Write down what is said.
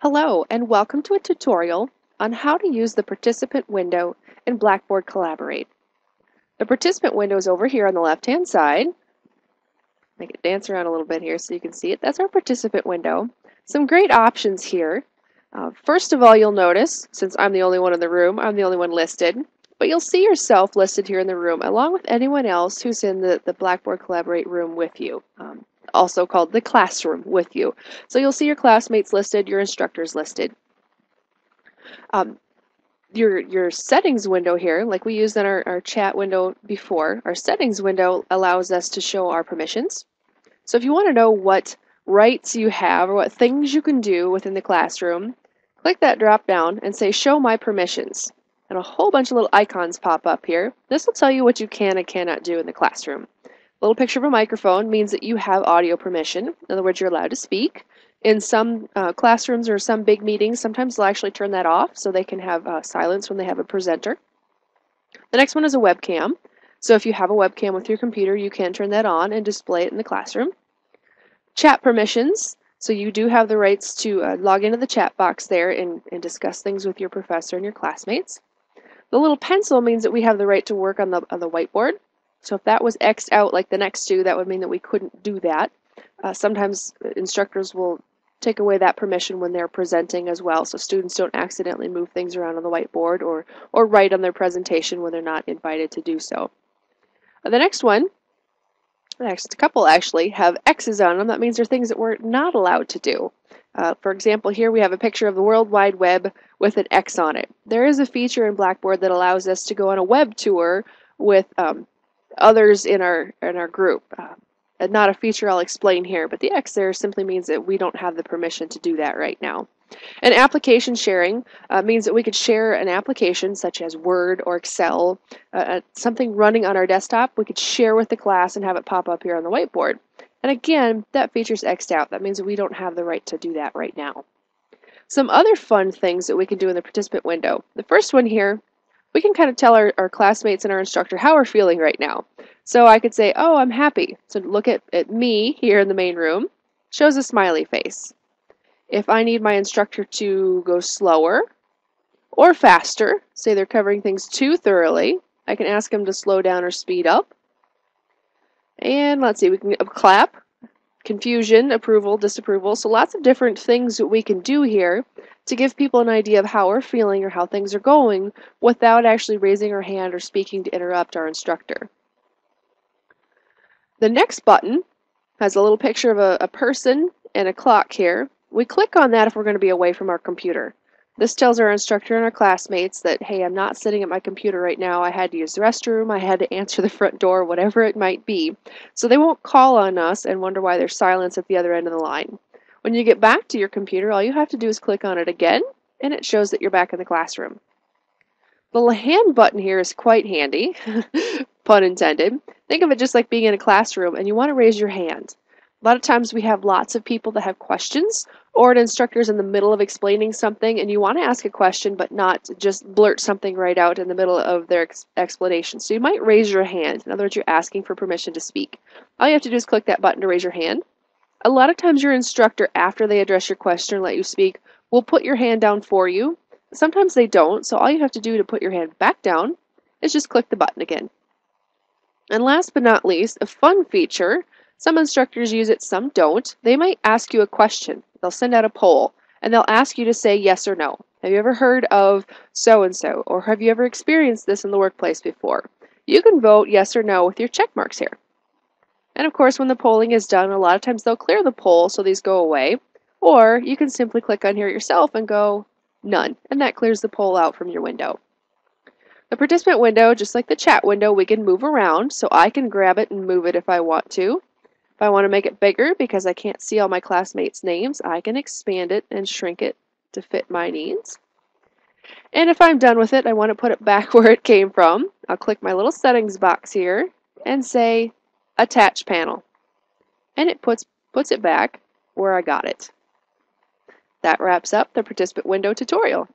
Hello, and welcome to a tutorial on how to use the participant window in Blackboard Collaborate. The participant window is over here on the left-hand side. Make it dance around a little bit here so you can see it. That's our participant window. Some great options here. First of all, you'll notice, since I'm the only one in the room, I'm the only one listed, but you'll see yourself listed here in the room along with anyone else who's in the Blackboard Collaborate room with you. Also called the classroom with you. So you'll see your classmates listed, your instructors listed. Your settings window here, like we used in our chat window before, our settings window allows us to show our permissions. So if you want to know what rights you have or what things you can do within the classroom, click that drop down and say show my permissions. And a whole bunch of little icons pop up here. This will tell you what you can and cannot do in the classroom. A little picture of a microphone means that you have audio permission. In other words, you're allowed to speak. In some classrooms or some big meetings, sometimes they'll actually turn that off so they can have silence when they have a presenter. The next one is a webcam. So if you have a webcam with your computer, you can turn that on and display it in the classroom. Chat permissions. So you do have the rights to log into the chat box there and discuss things with your professor and your classmates. The little pencil means that we have the right to work on the whiteboard. So if that was X'd out like the next two, that would mean that we couldn't do that. Sometimes instructors will take away that permission when they're presenting as well, so students don't accidentally move things around on the whiteboard or write on their presentation when they're not invited to do so. The next one, the next couple actually, have X's on them. That means they're things that we're not allowed to do. For example, here we have a picture of the World Wide Web with an X on it. There is a feature in Blackboard that allows us to go on a web tour with others in our group. Not a feature I'll explain here, but the X there simply means that we don't have the permission to do that right now. And application sharing means that we could share an application such as Word or Excel, something running on our desktop, we could share with the class and have it pop up here on the whiteboard. And again, that feature's X'd out. That means that we don't have the right to do that right now. Some other fun things that we can do in the participant window. The first one here, we can kind of tell our classmates and our instructor how we're feeling right now. So I could say, oh, I'm happy. So look at me here in the main room. Shows a smiley face. If I need my instructor to go slower or faster, say they're covering things too thoroughly, I can ask them to slow down or speed up. And let's see, we can clap, confusion, approval, disapproval. So lots of different things that we can do here to give people an idea of how we're feeling or how things are going without actually raising our hand or speaking to interrupt our instructor. The next button has a little picture of a person and a clock here. We click on that if we're going to be away from our computer. This tells our instructor and our classmates that, hey, I'm not sitting at my computer right now. I had to use the restroom, I had to answer the front door, whatever it might be. So they won't call on us and wonder why there's silence at the other end of the line. When you get back to your computer, all you have to do is click on it again, and it shows that you're back in the classroom. The hand button here is quite handy, pun intended. Think of it just like being in a classroom and you want to raise your hand. A lot of times we have lots of people that have questions, or an instructor's in the middle of explaining something and you want to ask a question but not just blurt something right out in the middle of their explanation. So you might raise your hand. In other words, you're asking for permission to speak. All you have to do is click that button to raise your hand. A lot of times your instructor, after they address your question and let you speak, will put your hand down for you. Sometimes they don't, so all you have to do to put your hand back down is just click the button again. And last but not least, a fun feature. Some instructors use it, some don't. They might ask you a question. They'll send out a poll, and they'll ask you to say yes or no. Have you ever heard of so-and-so, or have you ever experienced this in the workplace before? You can vote yes or no with your check marks here. And of course, when the polling is done, a lot of times they'll clear the poll so these go away, or you can simply click on here yourself and go none, and that clears the poll out from your window. The participant window, just like the chat window, we can move around, so I can grab it and move it if I want to. If I want to make it bigger because I can't see all my classmates' names, I can expand it and shrink it to fit my needs. And if I'm done with it, I want to put it back where it came from. I'll click my little settings box here and say Attach Panel. And it puts it back where I got it. That wraps up the participant window tutorial.